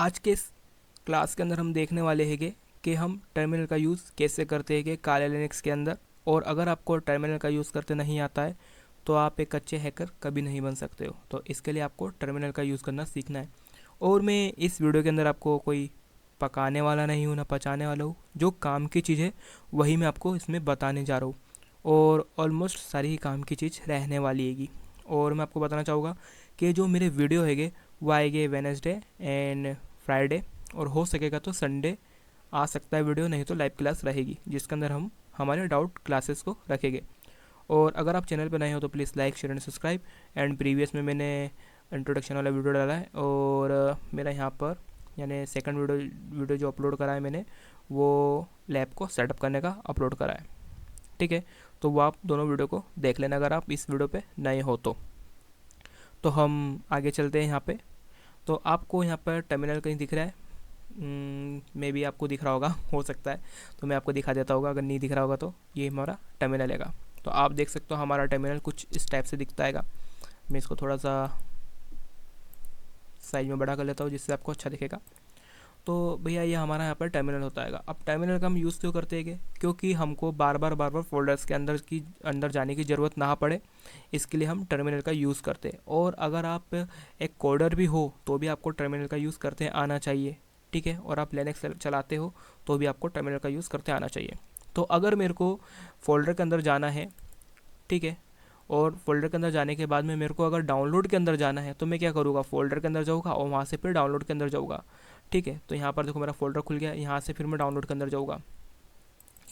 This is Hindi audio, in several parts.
आज के इस क्लास के अंदर हम देखने वाले हैगे कि हम टर्मिनल का यूज़ कैसे करते हैं काले लिनक्स के अंदर। और अगर आपको टर्मिनल का यूज़ करते नहीं आता है तो आप एक अच्छे हैकर कभी नहीं बन सकते हो। तो इसके लिए आपको टर्मिनल का यूज़ करना सीखना है। और मैं इस वीडियो के अंदर आपको कोई पकाने वाला नहीं हूँ ना पचाने वाला हूँ। जो काम की चीज़ है वही मैं आपको इसमें बताने जा रहा हूँ। और ऑलमोस्ट सारी ही काम की चीज़ रहने वाली हैगी। और मैं आपको बताना चाहूँगा कि जो मेरे वीडियो हैगे वो आएंगे वेनसडे एंड फ्राइडे, और हो सकेगा तो संडे आ सकता है वीडियो, नहीं तो लाइव क्लास रहेगी जिसके अंदर हम हमारे डाउट क्लासेस को रखेंगे। और अगर आप चैनल पर नए हो तो please like share and subscribe. And previous में मैंने इंट्रोडक्शन वाला वीडियो डाला है, और मेरा यहाँ पर यानी सेकंड वीडियो जो अपलोड करा है मैंने वो लैब को सेटअप करने का अपलोड करा है। ठीक है, तो वो आप दोनों वीडियो को देख लेना अगर आप इस वीडियो पे नए हो तो हम आगे चलते हैं यहाँ पे। तो आपको यहाँ पर टर्मिनल कहीं दिख रहा है? मे भी आपको दिख रहा होगा, हो सकता है तो मैं आपको दिखा देता होगा। अगर नहीं दिख रहा होगा तो ये हमारा टर्मिनल हैगा। तो आप देख सकते हो हमारा टर्मिनल कुछ इस टाइप से दिखता हैगा। मैं इसको थोड़ा सा साइज में बड़ा कर लेता हूँ जिससे आपको अच्छा दिखेगा। तो भैया ये हमारा यहाँ पर टर्मिनल होता है। अब टर्मिनल का हम यूज़ क्यों करते हैं? क्योंकि हमको बार बार फोल्डर्स के अंदर जाने की ज़रूरत ना पड़े, इसके लिए हम टर्मिनल का यूज़ करते हैं। और अगर आप एक कोडर भी हो तो भी आपको टर्मिनल का यूज़ करते आना चाहिए। ठीक है, और आप लिनक्स चलाते हो तो भी आपको टर्मिनल का यूज़ करते आना चाहिए। तो अगर मेरे को फोल्डर के अंदर जाना है, ठीक है, और फोल्डर के अंदर जाने के बाद में मेरे को अगर डाउनलोड के अंदर जाना है तो मैं क्या करूँगा, फोल्डर के अंदर जाऊँगा और वहाँ से फिर डाउनलोड के अंदर जाऊँगा। ठीक है, तो यहाँ पर देखो मेरा फोल्डर खुल गया, यहाँ से फिर मैं डाउनलोड के अंदर जाऊँगा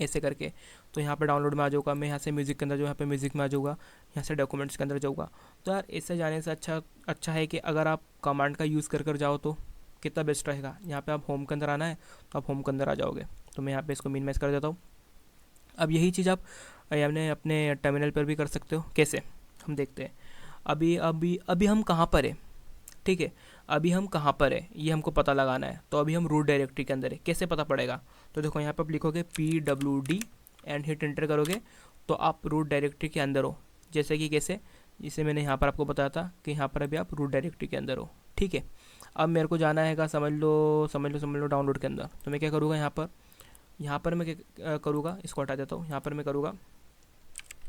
ऐसे करके। तो यहाँ पर डाउनलोड में आ जाऊँगा मैं, यहाँ से म्यूज़िक के अंदर जो यहाँ पे म्यूज़िक में आ जाऊँगा, यहाँ से डॉक्यूमेंट्स के अंदर जाऊँगा। तो यार ऐसे जाने से अच्छा है कि अगर आप कमांड का यूज़ कर जाओ तो कितना बेस्ट रहेगा। यहाँ पे आप होम के अंदर आना है तो आप होम के अंदर आ जाओगे। तो मैं यहाँ पे इसको मिनिमाइज कर देता हूँ। अब यही चीज़ आप अपने टर्मिनल पर भी कर सकते हो। कैसे, हम देखते हैं। अभी अभी अभी हम कहाँ पर है? ठीक है, अभी हम कहाँ पर है ये हमको पता लगाना है। तो अभी हम रूट डायरेक्टरी के अंदर है, कैसे पता पड़ेगा? तो देखो यहाँ पर आप लिखोगे PWD एंड हिट एंटर करोगे तो आप रूट डायरेक्टरी के अंदर हो। जैसे कि कैसे, जिसे मैंने यहाँ पर आपको बताया था कि यहाँ पर अभी आप रूट डायरेक्टरी के अंदर हो। ठीक है, अब मेरे को जाना है समझ लो डाउनलोड के अंदर। तो मैं क्या करूँगा, यहाँ पर मैं क्या करूँगा, इसको हटा देता हूँ। यहाँ पर मैं करूँगा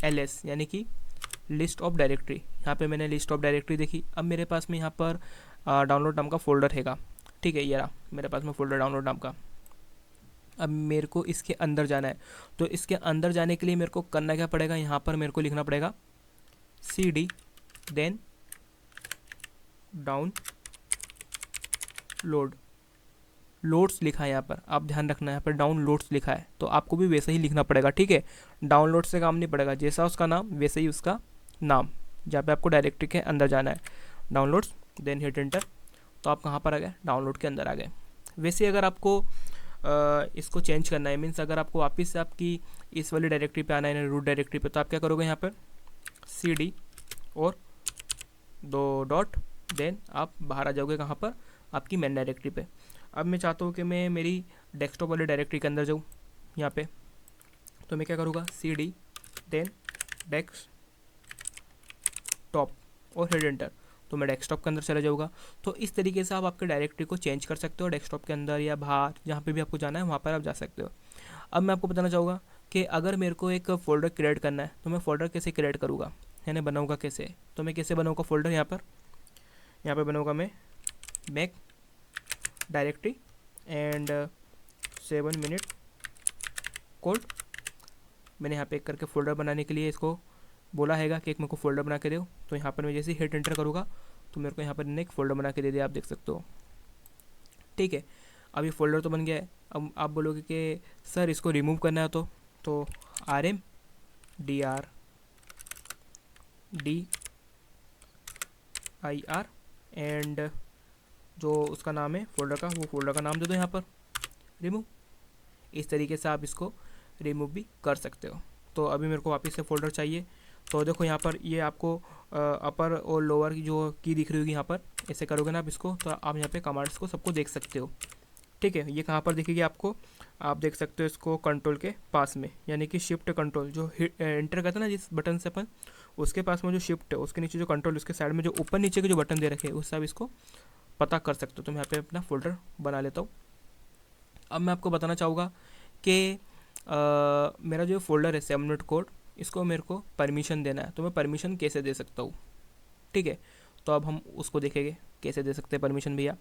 LS यानी कि लिस्ट ऑफ डायरेक्टरी। यहाँ पे मैंने लिस्ट ऑफ डायरेक्टरी देखी। अब मेरे पास में यहाँ पर डाउनलोड नाम का फोल्डर हैगा। ठीक है, ये रहा मेरे पास में फोल्डर डाउनलोड नाम का। अब मेरे को इसके अंदर जाना है। तो इसके अंदर जाने के लिए मेरे को करना क्या पड़ेगा, यहाँ पर मेरे को लिखना पड़ेगा CD देन डाउन लोड्स लिखा है यहाँ पर, आप ध्यान रखना यहाँ पर डाउनलोड्स लिखा है तो आपको भी वैसे ही लिखना पड़ेगा। ठीक है, डाउनलोड से काम नहीं पड़ेगा, जैसा उसका नाम वैसे ही उसका नाम, जहाँ पे आपको डायरेक्टरी के अंदर जाना है डाउनलोड्स देन हिट एंटर। तो आप कहाँ पर आ गए, डाउनलोड के अंदर आ गए। वैसे अगर आपको इसको चेंज करना है, मीन्स अगर आपको वापस से आपकी इस वाली डायरेक्टरी पे आना है रूट डायरेक्टरी पे, तो आप क्या करोगे, यहाँ पर CD और 2 डॉट देन आप बाहर आ जाओगे कहाँ पर, आपकी मेन डायरेक्टरी पे। अब मैं चाहता हूँ कि मैं मेरी डेस्कटॉप वाली डायरेक्टरी के अंदर जाऊँ यहाँ पे। तो मैं क्या करूँगा, CD देन डेस्कटॉप और हिट एंटर। तो मैं डेस्कटॉप के अंदर चला जाऊँगा। तो इस तरीके से आप आपके डायरेक्टरी को चेंज कर सकते हो, डेस्कटॉप के अंदर या बाहर जहाँ पे भी आपको जाना है वहाँ पर आप जा सकते हो। अब मैं आपको बताना चाहूँगा कि अगर मेरे को एक फ़ोल्डर क्रिएट करना है तो मैं फ़ोल्डर कैसे क्रिएट करूँगा, यानी बनाऊँगा कैसे। तो मैं कैसे बनाऊँगा फ़ोल्डर, यहाँ पर बनाऊँगा मैं make directory and 7 minute code. मैंने यहाँ पे एक करके फ़ोल्डर बनाने के लिए इसको बोला हैगा कि एक मेरे को फ़ोल्डर बना के दो। तो यहाँ पर मैं जैसे हिट एंटर करूँगा तो मेरे को यहाँ पर इन्हें एक फ़ोल्डर बना के दे दिया, आप देख सकते हो। ठीक है, अब ये फ़ोल्डर तो बन गया है। अब आप बोलोगे कि सर इसको रिमूव करना है तो RMDIR एंड जो उसका नाम है फ़ोल्डर का, वो फ़ोल्डर का नाम दे दो यहाँ पर, रिमूव। इस तरीके से आप इसको रिमूव भी कर सकते हो। तो अभी मेरे को वापस से फ़ोल्डर चाहिए। तो देखो यहाँ पर ये आपको अपर और लोअर की जो की दिख रही होगी, यहाँ पर ऐसे करोगे ना आप इसको तो आप यहाँ पे कमांड्स को सबको देख सकते हो। ठीक है, ये कहाँ पर दिखेगी आपको, आप देख सकते हो इसको कंट्रोल के पास में, यानी कि शिफ्ट कंट्रोल जो एंटर करते हैं ना जिस बटन से अपन, उसके पास में जो शिफ्ट है उसके नीचे जो कंट्रोल, उसके साइड में जो ऊपर नीचे के जो बटन दे रखे हैं उससे आप इसको पता कर सकते हो। तो मैं यहाँ पे अपना फोल्डर बना लेता हूँ। अब मैं आपको बताना चाहूँगा कि मेरा जो फोल्डर है 7 मिनट कोड, इसको मेरे को परमिशन देना है। तो मैं परमिशन कैसे दे सकता हूँ, ठीक है। तो अब हम उसको देखेंगे कैसे दे सकते हैं परमिशन भैया।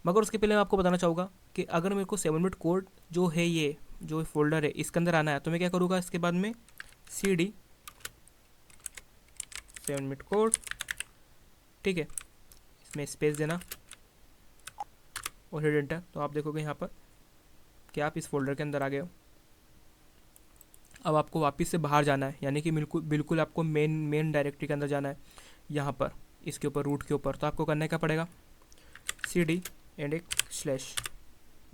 मगर उसके पहले मैं आपको बताना चाहूँगा कि अगर मेरे को 7 मिनट कोड जो है, ये जो फोल्डर है इसके अंदर आना है, तो मैं क्या करूँगा, इसके बाद में cd 7 मिनट कोड, ठीक है, इसमें स्पेस देना और हिट एंटर। तो आप देखोगे यहाँ पर कि आप इस फोल्डर के अंदर आ गए हो। अब आपको वापस से बाहर जाना है, यानी कि बिल्कुल बिल्कुल आपको मेन डायरेक्टरी के अंदर जाना है, यहाँ पर इसके ऊपर रूट के ऊपर। तो आपको करने क्या पड़ेगा, cd एंड एक स्लैश।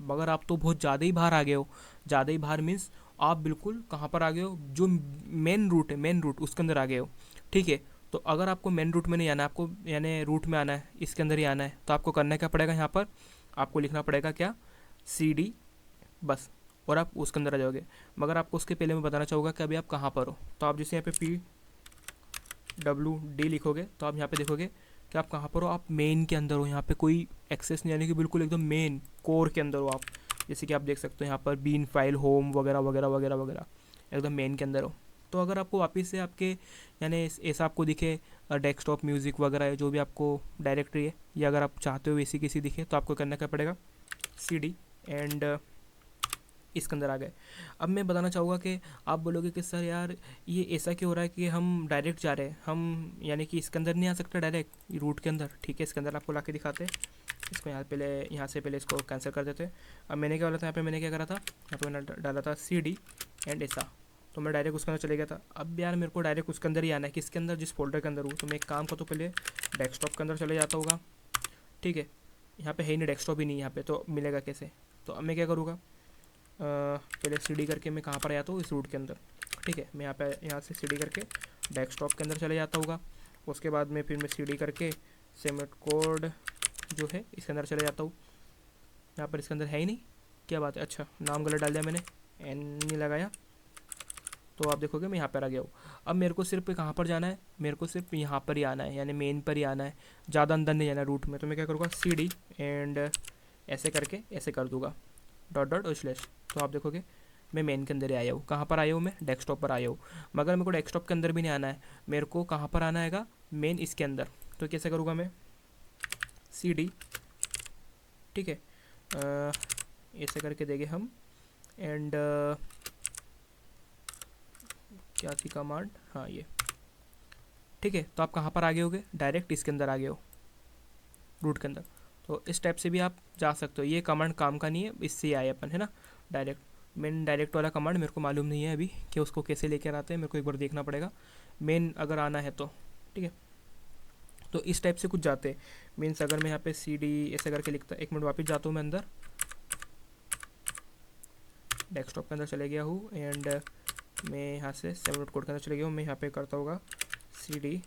मगर आप तो बहुत ज़्यादा ही बाहर आ गए हो। ज़्यादा ही बाहर मीन्स आप बिल्कुल कहाँ पर आ गए हो, जो मेन रूट है, मेन रूट उसके अंदर आ गए हो, ठीक है। तो अगर आपको मेन रूट में नहीं आना है, आपको यानी रूट में आना है, इसके अंदर ही आना है, तो आपको करना क्या पड़ेगा, यहाँ पर आपको लिखना पड़ेगा क्या, cd बस, और आप उसके अंदर आ जाओगे। मगर आपको उसके पहले मैं बताना चाहूँगा कि अभी आप कहाँ पर हो। तो आप जैसे यहाँ पे PWD लिखोगे तो आप यहाँ पे देखोगे कि आप कहाँ पर हो, आप मेन के अंदर हो। यहाँ पे कोई एक्सेस नहीं, यानी कि बिल्कुल एकदम मेन कोर के अंदर हो आप। जैसे कि आप देख सकते हो यहाँ पर बीन फाइल होम वगैरह वगैरह वगैरह वगैरह, एकदम मेन के अंदर हो। तो अगर आपको वापस से आपके यानी ऐसा आपको दिखे डेस्कटॉप म्यूज़िक वगैरह जो भी आपको डायरेक्टरी है, या अगर आप चाहते हो वैसी किसी दिखे, तो आपको करना क्या पड़ेगा, cd एंड इसके अंदर आ गए। अब मैं बताना चाहूँगा कि आप बोलोगे कि सर यार ये ऐसा क्यों हो रहा है कि हम डायरेक्ट जा रहे हैं, हम यानी कि इसके अंदर नहीं आ सकते डायरेक्ट रूट के अंदर, ठीक है। इसके अंदर आपको ला के दिखाते हैं। इसको यहाँ से पहले इसको कैंसिल कर देते हैं। अब मैंने क्या बोला था, यहाँ पे मैंने क्या करा था, यहाँ पे मैंने डाला था cd एंड ऐसा, तो मैं डायरेक्ट उसके अंदर चले गया था। अब यार मेरे को डायरेक्ट उसके अंदर ही आना है, किसके अंदर, जिस फोल्डर के अंदर हूँ। तो मैं एक काम का, तो पहले डेस्कटॉप के अंदर चले जाता होगा, ठीक है। यहाँ पे है ही नहीं, डेस्कटॉप ही नहीं यहाँ पे, तो मिलेगा कैसे। तो अब मैं क्या करूँगा, पहले cd करके मैं कहाँ पर आया था, इस रूट के अंदर, ठीक है। मैं यहाँ से cd करके डेस्कटॉप के अंदर चले जाता होगा। उसके बाद में फिर मैं cd करके 7 मिनट कोड जो है इसके अंदर चले जाता हूँ। यहाँ पर इसके अंदर है ही नहीं, क्या बात है, अच्छा नाम गलत डाल दिया मैंने, एन नहीं लगाया। तो आप देखोगे मैं यहाँ पर आ गया हूँ। अब मेरे को सिर्फ कहाँ पर जाना है, मेरे को सिर्फ यहाँ पर ही आना है, यानी मेन पर ही आना है, ज़्यादा अंदर नहीं जाना रूट में। तो मैं क्या करूँगा, cd एंड ऐसे करके ऐसे कर दूँगा, डॉट डॉट और स्लैश। तो आप देखोगे मैं मेन के अंदर ही आया हूँ। कहाँ पर आया हूँ, मैं डेस्कटॉप पर आया हूँ। मगर मेरे को डेस्कटॉप के अंदर भी नहीं आना है, मेरे को कहाँ पर आना हैगा, मेन इसके अंदर। तो कैसे करूँगा मैं, cd, ठीक है, ऐसे करके देंगे हम एंड क्या थी कमांड, हाँ ये, ठीक है। तो आप कहाँ पर आ गए होगे, डायरेक्ट इसके अंदर आ गए हो, रूट के अंदर। तो इस टाइप से भी आप जा सकते हो। ये कमांड काम का नहीं है, इससे ही आए अपन, है ना, डायरेक्ट। मेन डायरेक्ट वाला कमांड मेरे को मालूम नहीं है अभी कि उसको कैसे लेकर आते हैं, मेरे को एक बार देखना पड़ेगा मेन अगर आना है तो, ठीक है। तो इस टाइप से कुछ जाते हैं। मीन्स अगर मैं यहाँ पे cd ऐसे करके लिखता, एक मिनट वापस जाता हूँ मैं अंदर, डेस्कटॉप के अंदर चले गया हूँ एंड मैं यहाँ से 7 मिनट कोड के अंदर चले गया हूँ। मैं यहाँ पे करता होगा cd,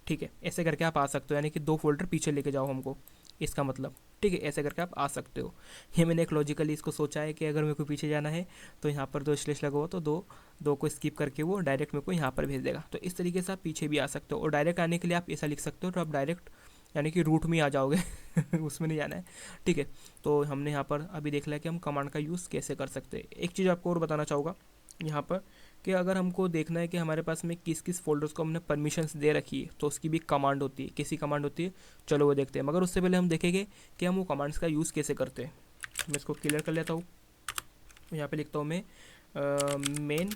ठीक है। ऐसे करके आप आ सकते हो, यानी कि 2 फोल्डर पीछे लेके जाओ हमको, इसका मतलब, ठीक है। ऐसे करके आप आ सकते हो। ये मैंने एक लॉजिकली इसको सोचा है कि अगर मेरे को पीछे जाना है तो यहाँ पर 2 स्लैश लगा हुआ, तो दो को स्किप करके वो डायरेक्ट मेरे को यहाँ पर भेज देगा। तो इस तरीके से आप पीछे भी आ सकते हो। और डायरेक्ट आने के लिए आप ऐसा लिख सकते हो, तो आप डायरेक्ट यानी कि रूट में ही आ जाओगे उसमें नहीं जाना है, ठीक है। तो हमने यहाँ पर अभी देख लिया कि हम कमांड का यूज़ कैसे कर सकते हैं। एक चीज़ आपको और बताना चाहूँगा यहाँ पर, कि अगर हमको देखना है कि हमारे पास में किस किस फोल्डर्स को हमने परमिशंस दे रखी है, तो उसकी भी कमांड होती है। कैसी कमांड होती है, चलो वो देखते हैं। मगर उससे पहले हम देखेंगे कि हम वो कमांड्स का यूज़ कैसे करते हैं। मैं इसको क्लियर कर लेता हूँ। यहाँ पे लिखता हूँ मैं मेन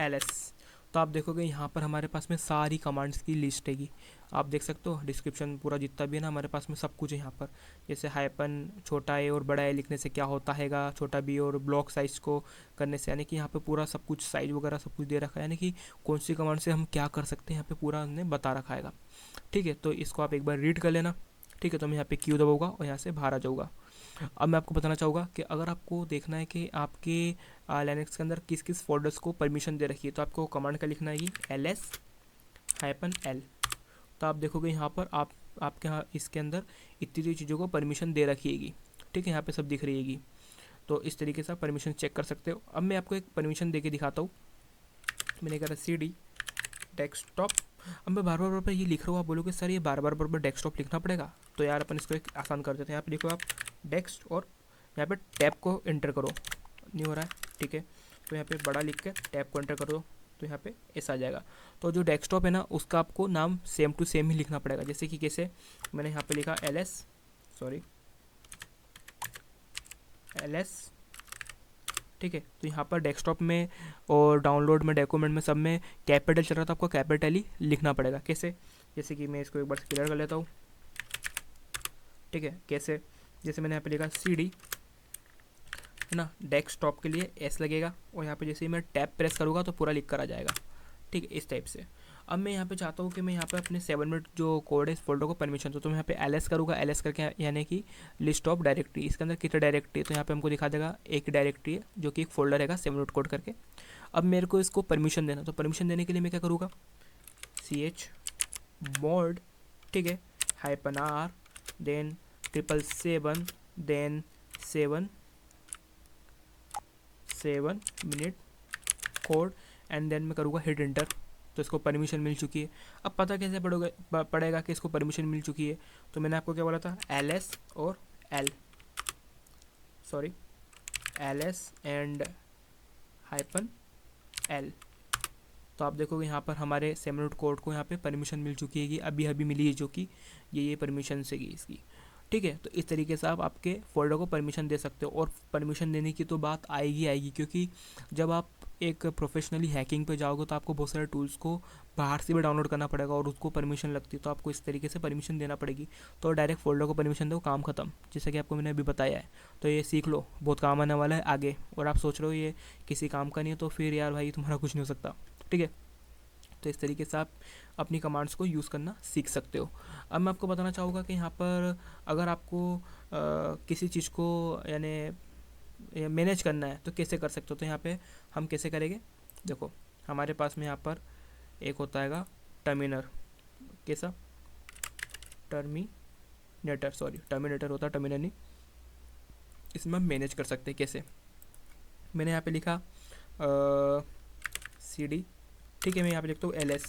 ls। तो आप देखोगे यहाँ पर हमारे पास में सारी कमांड्स की लिस्ट हैगी। आप देख सकते हो डिस्क्रिप्शन पूरा जितना भी है ना, हमारे पास में सब कुछ है यहाँ पर। जैसे हाइपन, छोटा ए और बड़ा ए लिखने से क्या होता हैगा, छोटा बी और ब्लॉक साइज को करने से, यानी कि यहाँ पे पूरा सब कुछ साइज वगैरह सब कुछ दे रखा है, यानी कि कौन सी कमांड से हम क्या कर सकते हैं यहाँ पे पूरा हमने बता रखा हैगा, ठीक है। तो इसको आप एक बार रीड कर लेना, ठीक है। तो मैं यहाँ पे क्यू दबाऊँगा और यहाँ से बाहर आ जाऊँगा। अब मैं आपको बताना चाहूँगा कि अगर आपको देखना है कि आपके लिनक्स के अंदर किस किस फोल्डर्स को परमिशन दे रखी है, तो आपको कमांड का लिखना है कि ls-l। तो आप देखोगे यहाँ पर आपके यहाँ इसके अंदर इतनी चीज़ों को परमिशन दे रखी हैगी, ठीक है। यहाँ पे सब दिख रही हैगी। तो इस तरीके से आप परमिशन चेक कर सकते हो। अब मैं आपको एक परमिशन दे के दिखाता हूँ। मैंने कहा cd डेस्कटॉप, अब मैं बार बार ये लिख रहा हूँ, आप बोलोगे सर ये बार बार डेस्कटॉप लिखना पड़ेगा। तो यार अपन इसको एक आसान कर देते हैं। यहाँ पे लिखो आप डेस्क और यहाँ पे टैब को एंटर करो, नहीं हो रहा है, ठीक है। तो यहाँ पे बड़ा लिख के टैब को एंटर कर दो, तो यहाँ पे ऐसा आ जाएगा। तो जो डेस्कटॉप है ना उसका आपको नाम सेम टू सेम ही लिखना पड़ेगा। जैसे कि कैसे, मैंने यहाँ पे लिखा LS, ठीक है। तो यहाँ पर डेस्कटॉप में और डाउनलोड में, डॉक्यूमेंट में, सब में कैपिटल चल रहा था, आपको कैपिटल ही लिखना पड़ेगा। कैसे, जैसे कि मैं इसको एक बार क्लियर कर लेता हूँ, ठीक है। कैसे, जैसे मैंने यहाँ पे लिखा CD है ना, डेस्कटॉप के लिए S लगेगा, और यहाँ पे जैसे ही मैं टैब प्रेस करूँगा तो पूरा लिख कर आ जाएगा, ठीक है, इस टाइप से। अब मैं यहाँ पे चाहता हूँ कि मैं यहाँ पे अपने 7 मिनट जो कोड है इस फोल्डर को परमिशन दूँ, तो मैं यहाँ पे LS करूँगा। LS करके यानी कि लिस्ट ऑफ डायरेक्टरी, इसके अंदर कितने डायरेक्टरी, तो यहाँ पे हमको दिखा देगा एक डायरेक्टरी है जो कि एक फोल्डर है 7 मिनट कोड करके। अब मेरे को इसको परमिशन देना, तो परमिशन देने के लिए मैं क्या करूँगा, chmod, ठीक है, -r, then 777, then 7 minute code, and then मैं करूँगा हिट एंटर। तो इसको परमिशन मिल चुकी है। अब पता कैसे पड़ेगा कि इसको परमिशन मिल चुकी है, तो मैंने आपको क्या बोला था, LS और LS एंड -L। तो आप देखोगे यहाँ पर हमारे 7 मिनट कोड को यहाँ पे परमिशन मिल चुकी है, कि अभी अभी मिली है, जो कि ये परमिशन से इसकी, ठीक है। तो इस तरीके से आप आपके फोल्डर को परमिशन दे सकते हो। और परमिशन देने की तो बात आएगी, क्योंकि जब आप एक प्रोफेशनली हैकिंग पे जाओगे तो आपको बहुत सारे टूल्स को बाहर से भी डाउनलोड करना पड़ेगा, और उसको परमिशन लगती है, तो आपको इस तरीके से परमिशन देना पड़ेगी। तो डायरेक्ट फोल्डर को परमिशन दो, काम खत्म, जैसे कि आपको मैंने अभी बताया है। तो ये सीख लो, बहुत काम आने वाला है आगे। और आप सोच रहे हो ये किसी काम का नहीं है, तो फिर यार भाई तुम्हारा कुछ नहीं हो सकता, ठीक है। तो इस तरीके से आप अपनी कमांड्स को यूज़ करना सीख सकते हो। अब मैं आपको बताना चाहूँगा कि यहाँ पर अगर आपको किसी चीज़ को यानी मैनेज करना है तो कैसे कर सकते हो। तो यहाँ पे हम कैसे करेंगे, देखो हमारे पास में यहाँ पर एक होता है टर्मिनर, कैसा, टर्मिनेटर होता है, टर्मिनर नहीं। इसमें हम मैनेज कर सकते हैं कैसे। मैंने यहाँ पे लिखा CD, ठीक है। मैं यहाँ पे लिखता हूँ LS,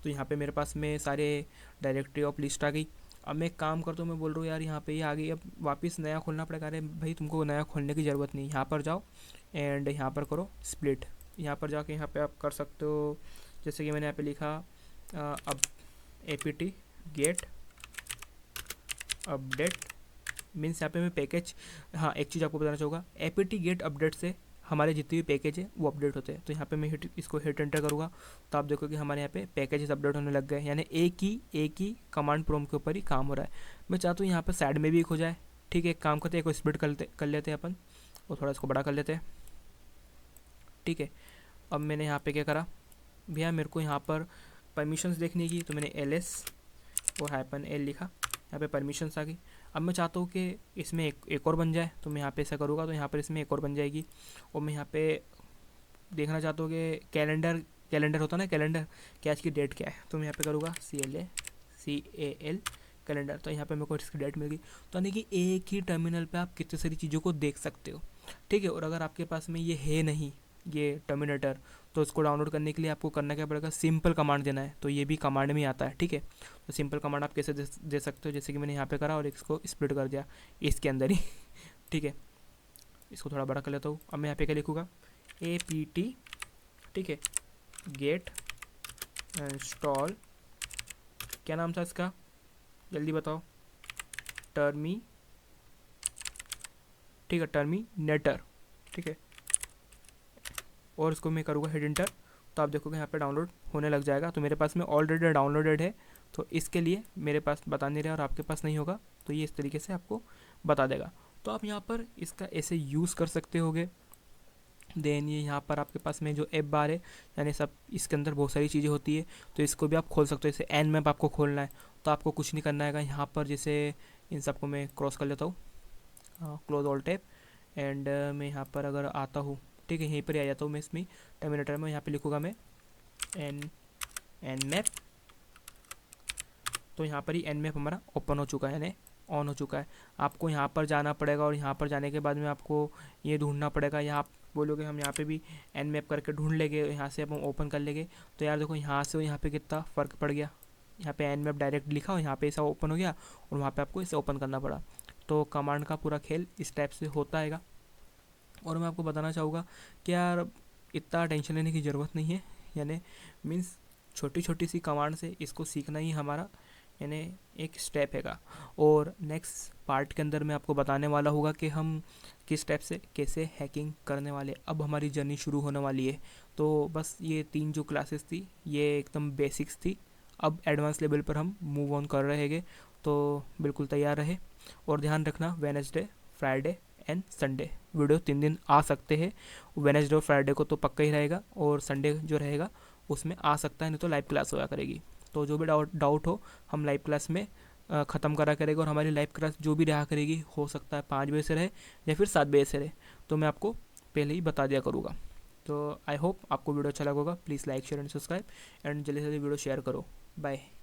तो यहाँ पे मेरे पास में सारे डायरेक्टरी ऑफ लिस्ट आ गई। अब मैं एक काम करता हूँ, मैं बोल रहा हूँ यार यहाँ पे ये आ गई, अब वापस नया खोलना पड़ेगा। अरे भाई तुमको नया खोलने की ज़रूरत नहीं, यहाँ पर जाओ एंड यहाँ पर करो स्प्लिट। यहाँ पर जाके यहाँ पे आप कर सकते हो, जैसे कि मैंने यहाँ पे लिखा अब apt get अपडेट मीन्स यहाँ पे मैं पैकेज, हाँ एक चीज़ आपको बताना चाहूँगा, apt get अपडेट से हमारे जितने भी पैकेज है वो अपडेट होते हैं। तो यहाँ पे मैं इसको हिट एंटर करूँगा, तो आप देखो कि हमारे यहाँ पे पैकेजेस अपडेट होने लग गए, यानी एक ही कमांड प्रॉम्प्ट के ऊपर ही काम हो रहा है। मैं चाहता हूँ यहाँ पर साइड में भी एक हो जाए, ठीक है। एक काम करते हैं, एक स्प्लिट कर लेते हैं अपन, और थोड़ा इसको बड़ा कर लेते हैं, ठीक है। अब मैंने यहाँ पे क्या करा भैया, मेरे को यहाँ पर परमिशंस देखने की, तो मैंने LS और -L लिखा, यहाँ पे परमिशंस आ गई। अब मैं चाहता हूँ कि इसमें एक और बन जाए, तो मैं यहाँ पे ऐसा करूँगा, तो यहाँ पर इसमें एक और बन जाएगी। और मैं यहाँ पे देखना चाहता हूँ कि कैलेंडर होता है ना, कैलेंडर कि आज की डेट क्या है, तो मैं यहाँ पे करूँगा CAL कैलेंडर। तो यहाँ पे मेरे को इसकी डेट मिल गई। तो यानी कि एक ही टर्मिनल पे आप कितनी सारी चीज़ों को देख सकते हो, ठीक है। और अगर आपके पास में ये है नहीं, ये टर्मिनेटर, तो इसको डाउनलोड करने के लिए आपको करना क्या पड़ेगा, सिंपल कमांड देना है। तो ये भी कमांड में ही आता है, ठीक है। तो सिंपल कमांड आप कैसे दे सकते हो, जैसे कि मैंने यहाँ पे करा और इसको स्प्लिट कर दिया इसके अंदर ही, ठीक है। इसको थोड़ा बड़ा कर लेता हूँ। अब मैं यहाँ पे क्या लिखूँगा, apt, ठीक है, गेट इंस्टॉल, क्या नाम था इसका, जल्दी बताओ, ठीक है, टर्मिनेटर, ठीक है। और इसको मैं करूँगा हिट एंटर, तो आप देखोगे यहाँ पे डाउनलोड होने लग जाएगा। तो मेरे पास में ऑलरेडी डाउनलोडेड है, तो इसके लिए मेरे पास बता नहीं रहा और आपके पास नहीं होगा, तो ये इस तरीके से आपको बता देगा। तो आप यहाँ पर इसका ऐसे यूज़ कर सकते होगे। देन ये यहाँ पर आपके पास में जो ऐप बार है, यानी सब इसके अंदर बहुत सारी चीज़ें होती है, तो इसको भी आप खोल सकते हो। जैसे एन मैप आपको खोलना है, तो आपको कुछ नहीं करना है यहाँ पर, जैसे इन सबको मैं क्रॉस कर लेता हूँ, क्लोज ऑल टैब, एंड मैं यहाँ पर अगर आता हूँ, ठीक है, यहीं पर ही आ जाता हूँ मैं इसमें टर्मिनेटर में। यहाँ पे लिखूँगा मैं एन मैप, तो यहाँ पर ही एन मैप हमारा ओपन हो चुका है, यानी ऑन हो चुका है। आपको यहाँ पर जाना पड़ेगा, और यहाँ पर जाने के बाद में आपको ये ढूंढना पड़ेगा, यहाँ बोलोगे हम यहाँ पे भी एन मैप करके ढूंढ लेंगे, यहाँ से हम ओपन कर लेंगे, तो यार देखो यहाँ से यहाँ पे कितना फ़र्क पड़ गया। यहाँ पे एन मैप डायरेक्ट लिखा और यहाँ पे ऐसा ओपन हो गया और वहाँ पे आपको इसे ओपन करना पड़ा। तो कमांड का पूरा खेल इस टाइप से होता है। और मैं आपको बताना चाहूँगा कि यार इतना टेंशन लेने की ज़रूरत नहीं है, यानी मीन्स छोटी छोटी सी कमांड से इसको सीखना ही हमारा यानी एक स्टेप हैगा। और नेक्स्ट पार्ट के अंदर मैं आपको बताने वाला होगा कि हम किस स्टेप से कैसे हैकिंग करने वाले। अब हमारी जर्नी शुरू होने वाली है। तो बस ये 3 जो क्लासेस थी ये एकदम बेसिक्स थी, अब एडवांस लेवल पर हम मूव ऑन कर रहे हैं। तो बिल्कुल तैयार रहे और ध्यान रखना Wednesday, Friday and Sunday video 3 दिन आ सकते हैं। वेडनेसडे और फ्राइडे को तो पक्का ही रहेगा और संडे जो रहेगा उसमें आ सकता है, नहीं तो लाइव क्लास होया करेगी। तो जो भी डाउट हो हम लाइव क्लास में ख़त्म करा करेगा। और हमारी लाइव क्लास जो भी रहा करेगी हो सकता है 5 बजे से रहे या फिर 7 बजे से रहे, तो मैं आपको पहले ही बता दिया करूँगा। तो आई होप आपको वीडियो अच्छा लगा होगा। Please like share and subscribe and जल्दी से जल्दी वीडियो शेयर करो। बाय।